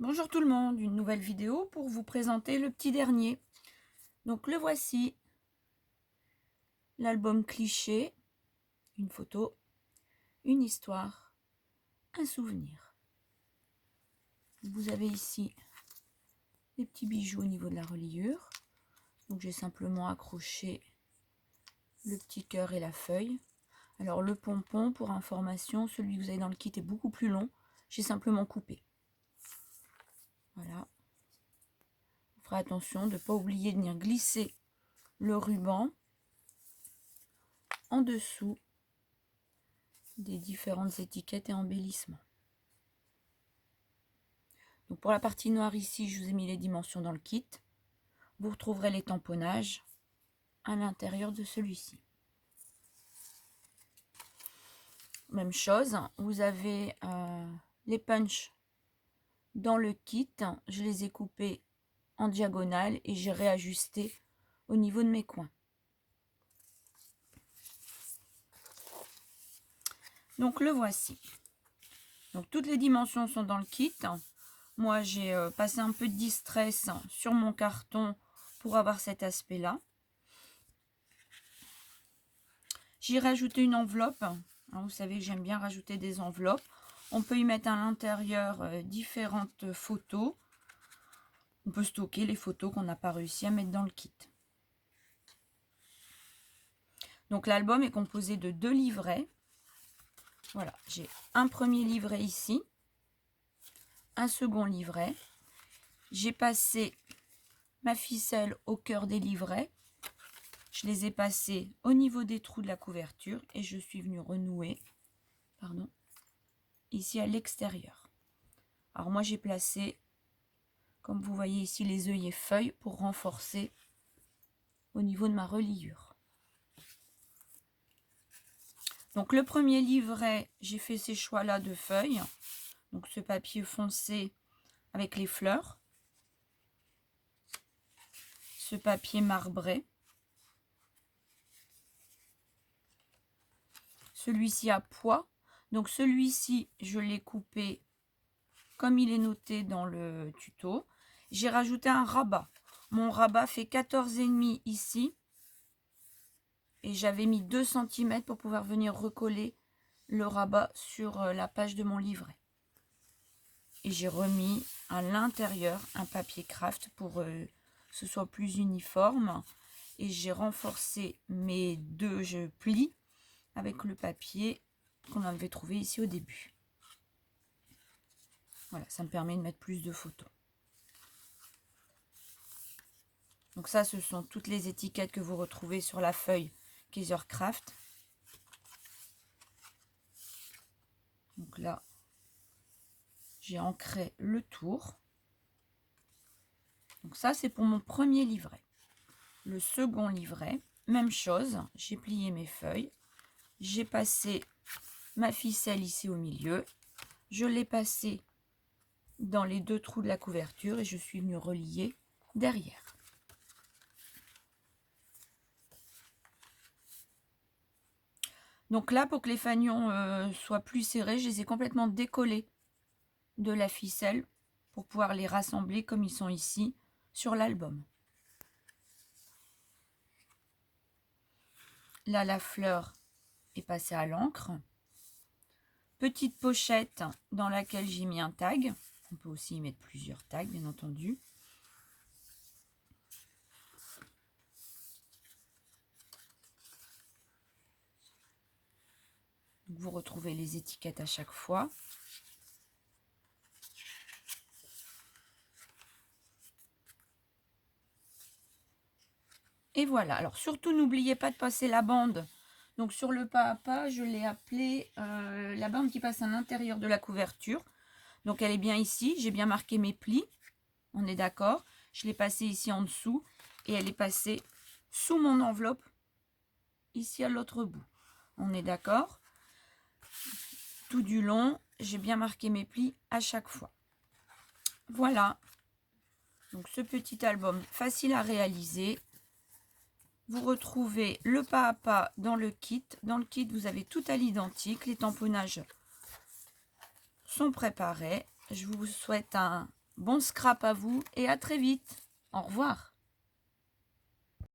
Bonjour tout le monde, une nouvelle vidéo pour vous présenter le petit dernier. Donc le voici, l'album cliché, une photo, une histoire, un souvenir. Vous avez ici des petits bijoux au niveau de la reliure. Donc j'ai simplement accroché le petit cœur et la feuille. Alors le pompon, pour information, celui que vous avez dans le kit est beaucoup plus long. J'ai simplement coupé. Voilà. Vous ferez attention de ne pas oublier de venir glisser le ruban en dessous des différentes étiquettes et embellissements. Donc pour la partie noire ici, je vous ai mis les dimensions dans le kit. Vous retrouverez les tamponnages à l'intérieur de celui-ci. Même chose, vous avez les punchs dans le kit. Je les ai coupés en diagonale et j'ai réajusté au niveau de mes coins. Donc le voici. Donc toutes les dimensions sont dans le kit. Moi j'ai passé un peu de distress sur mon carton pour avoir cet aspect-là. J'ai rajouté une enveloppe. Vous savez que j'aime bien rajouter des enveloppes. On peut y mettre à l'intérieur différentes photos. On peut stocker les photos qu'on n'a pas réussi à mettre dans le kit. Donc l'album est composé de 2 livrets. Voilà, j'ai un premier livret ici, un second livret. J'ai passé ma ficelle au cœur des livrets. Je les ai passés au niveau des trous de la couverture et je suis venue renouer, ici à l'extérieur. Alors moi j'ai placé, comme vous voyez ici, les œillets feuilles pour renforcer au niveau de ma reliure. Donc le premier livret, j'ai fait ces choix-là de feuilles. Donc ce papier foncé avec les fleurs. Ce papier marbré. Celui-ci à pois. Donc celui-ci, je l'ai coupé comme il est noté dans le tuto. J'ai rajouté un rabat. Mon rabat fait 14,5 ici. Et j'avais mis 2 cm pour pouvoir venir recoller le rabat sur la page de mon livret. Et j'ai remis à l'intérieur un papier craft pour que ce soit plus uniforme. Et j'ai renforcé mes 2 plis avec le papier qu'on avait trouvé ici au début. Voilà, ça me permet de mettre plus de photos. Donc ça, ce sont toutes les étiquettes que vous retrouvez sur la feuille Kaisercraft. Donc là, j'ai ancré le tour. Donc ça, c'est pour mon premier livret. Le second livret, même chose, j'ai plié mes feuilles. J'ai passé ma ficelle ici au milieu. Je l'ai passée dans les 2 trous de la couverture et je suis venue relier derrière. Donc là, pour que les fanions soient plus serrés, je les ai complètement décollés de la ficelle pour pouvoir les rassembler comme ils sont ici sur l'album. Là, la fleur est passée à l'encre. Petite pochette dans laquelle j'ai mis un tag. On peut aussi y mettre plusieurs tags, bien entendu. Donc, vous retrouvez les étiquettes à chaque fois. Et voilà. Alors, surtout, n'oubliez pas de passer la bande. Donc, sur le pas à pas, je l'ai appelé la bande qui passe à l'intérieur de la couverture. Donc, elle est bien ici. J'ai bien marqué mes plis. On est d'accord. Je l'ai passée ici en dessous. Et elle est passée sous mon enveloppe, ici à l'autre bout. On est d'accord. Tout du long, j'ai bien marqué mes plis à chaque fois. Voilà. Donc, ce petit album facile à réaliser. Vous retrouvez le pas à pas dans le kit. Dans le kit, vous avez tout à l'identique. Les tamponnages sont préparés. Je vous souhaite un bon scrap à vous et à très vite. Au revoir.